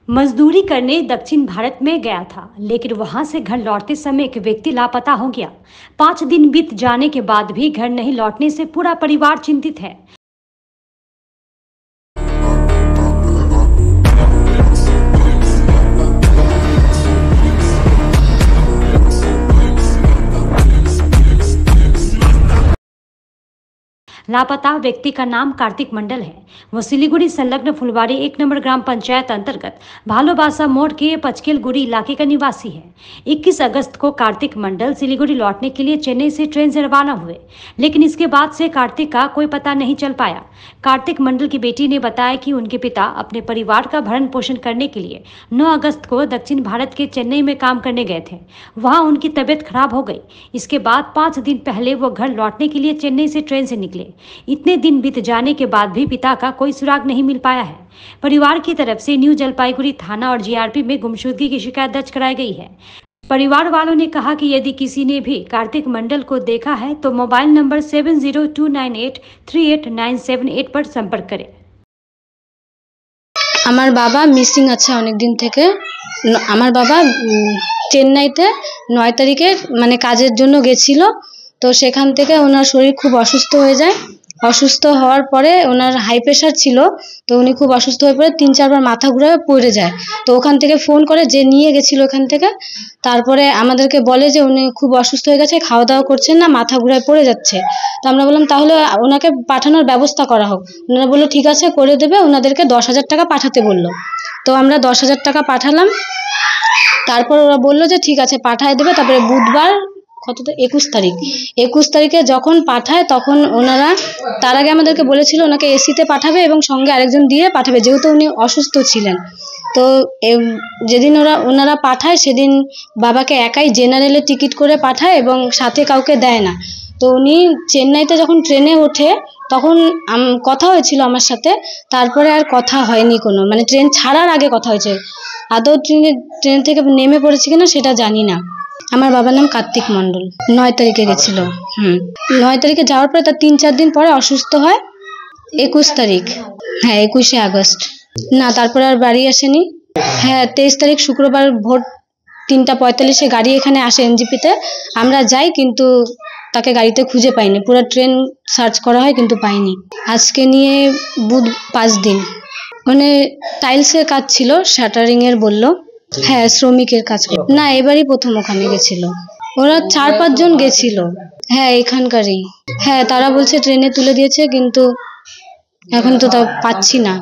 मजदूरी करने दक्षिण भारत में गया था, लेकिन वहां से घर लौटते समय एक व्यक्ति लापता हो गया। 5 दिन बीत जाने के बाद भी घर नहीं लौटने से पूरा परिवार चिंतित है। लापता व्यक्ति का नाम कार्तिक मंडल है। वो सिलीगुड़ी संलग्न फुलवारी 1 नंबर ग्राम पंचायत अंतर्गत भालोबासा मोड़ के पचकेलगुड़ी इलाके का निवासी है। 21 अगस्त को कार्तिक मंडल सिलीगुड़ी लौटने के लिए चेन्नई से ट्रेन से रवाना हुए, लेकिन इसके बाद से कार्तिक का कोई पता नहीं चल पाया। कार्तिक मंडल की बेटी ने बताया कि उनके पिता अपने परिवार का भरण पोषण करने के लिए 9 अगस्त को दक्षिण भारत के चेन्नई में काम करने गए थे। वहां उनकी तबीयत खराब हो गई। इसके बाद 5 दिन पहले वो घर लौटने के लिए चेन्नई से ट्रेन से निकले। इतने दिन बीत जाने के बाद भी पिता का कोई सुराग नहीं मिल पाया है। परिवार की तरफ से न्यू जलपाईगुड़ी थाना और जीआरपी में गुमशुदगी की शिकायत दर्ज कराई गई है। परिवार वालों ने कहा कि यदि किसी ने भी कार्तिक मंडल को देखा है तो मोबाइल नंबर 7029838978 पर संपर्क करें। আমার বাবা মিসিং আছে অনেক দিন থেকে। আমার বাবা চেন্নাইতে 9 তারিখে মানে কাজের জন্য গেছিল। তো সেখান থেকে ওনার শরীর খুব অসুস্থ হয়ে যায়। অসুস্থ হওয়ার পরে ওনার হাই প্রেশার ছিল। তো উনি খুব অসুস্থ হয়ে পড়ে 3-4 বার মাথা ঘুরে পড়ে যায়। তো ওখান থেকে ফোন করে যে নিয়ে গেছিল ওখান থেকে, তারপরে আমাদেরকে বলে যে উনি খুব অসুস্থ হয়ে গেছে, খাওয়া দাওয়া করছেন না, মাথা ঘুরায় পড়ে যাচ্ছে। তো আমরা বললাম তাহলে ওনাকে পাঠানোর ব্যবস্থা করা হোক। ওনারা বললো ঠিক আছে করে দেবে, ওনাদেরকে 10,000 টাকা পাঠাতে বললো। তো আমরা 10,000 টাকা পাঠালাম। তারপর ওরা বললো যে ঠিক আছে পাঠায় দেবে। তারপরে বুধবার কত 21 তারিখ 21 তারিখে যখন পাঠায় তখন ওনারা তার আগে আমাদেরকে বলেছিল ওনাকে এসিতে পাঠাবে এবং সঙ্গে আরেকজন দিয়ে পাঠাবে, যেহেতু উনি অসুস্থ ছিলেন। তো যেদিন ওনারা পাঠায় সেদিন বাবাকে একাই জেনারেলে টিকিট করে পাঠায় এবং সাথে কাউকে দেয় না। তো উনি চেন্নাইতে যখন ট্রেনে ওঠে তখন কথা হয়েছিল আমার সাথে, তারপরে আর কথা হয়নি কোনো, মানে ট্রেন ছাড়ার আগে কথা হয়েছে। আদৌ ট্রেন থেকে নেমে পড়েছে কিনা সেটা জানি না। আমার বাবার নাম কার্তিক মণ্ডল। 9 তারিখে গেছিল। 9 তারিখে যাওয়ার পরে তার 3-4 দিন পরে অসুস্থ হয়। 21 তারিখ, হ্যাঁ 21শে আগস্ট। না তারপরে আর বাড়ি আসেনি। হ্যাঁ 23 তারিখ শুক্রবার ভোর 3:45-এ গাড়ি এখানে আসে এনজিপিতে। আমরা যাই কিন্তু তাকে গাড়িতে খুঁজে পাইনি। পুরো ট্রেন সার্চ করা হয় কিন্তু পাইনি। আজকে নিয়ে 5 দিন। মানে টাইলসের কাজ ছিল, শাটারিং এর বললো। হ্যাঁ শ্রমিকের কাজ। না এবারই প্রথম ওখানে গেছিল। ওরা 4-5 জন গেছিল। হ্যাঁ এখানকারই। হ্যাঁ তারা বলছে ট্রেনে তুলে দিয়েছে, কিন্তু এখন তো তা পাচ্ছি না।